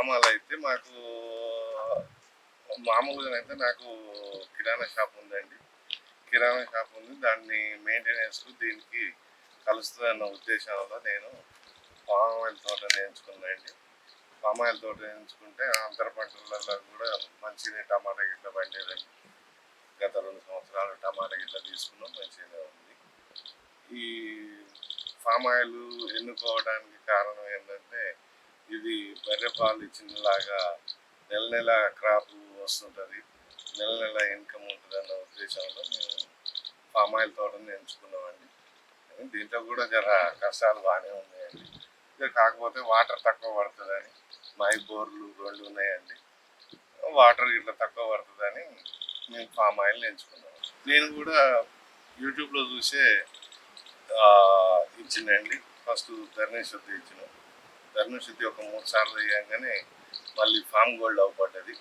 ఫామాలు అయితే మాకు మామూలుగానైతే నాకు కిరాణా షాప్ ఉందండి. కిరాణా షాప్ ఉంది. దాన్ని మెయింటెనెన్స్కు దీనికి కలుస్తుందన్న ఉద్దేశంలో నేను పామ్ ఆయిల్ తోటని ఎంచుకున్నానండి. పామ్ ఆయిల్ తోట ఎంచుకుంటే అంతర పంటలలో కూడా మంచిగా టమాటా గిట్ల పండేదండి. గత 2 సంవత్సరాలు టమాటా గిట్ల తీసుకున్నాం, మంచిగానే ఉంది. ఈ పామ్ ఆయిల్ ఎన్నుకోవడానికి కారణం ఏంటంటే ఇది బర్రె పాలు ఇచ్చినలాగా నెల నెల క్రాప్ వస్తుంటుంది, నెల నెల ఇన్కమ్ ఉంటుంది అన్న ఉద్దేశంలో మేము పామ్ ఆయిల్ తోటని ఎంచుకున్నామండి. దీంట్లో కూడా జర కష్టాలు బాగానే ఉన్నాయండి. కాకపోతే వాటర్ తక్కువ పడుతుందని, మా బోర్లు 2 ఉన్నాయండి, వాటర్ ఇట్లా తక్కువ పడుతుందని మేము పామ్ ఆయిల్ ఎంచుకున్నాం. నేను కూడా యూట్యూబ్లో చూసే ఇచ్చిందండి. ఫస్ట్ ధరణి శుద్ధి ఇచ్చినాం. ధరణి శుద్ధి ఒక 3 సార్లు వేయగానే మళ్ళీ ఫామ్ గోల్డ్ అవ్వబడ్డది.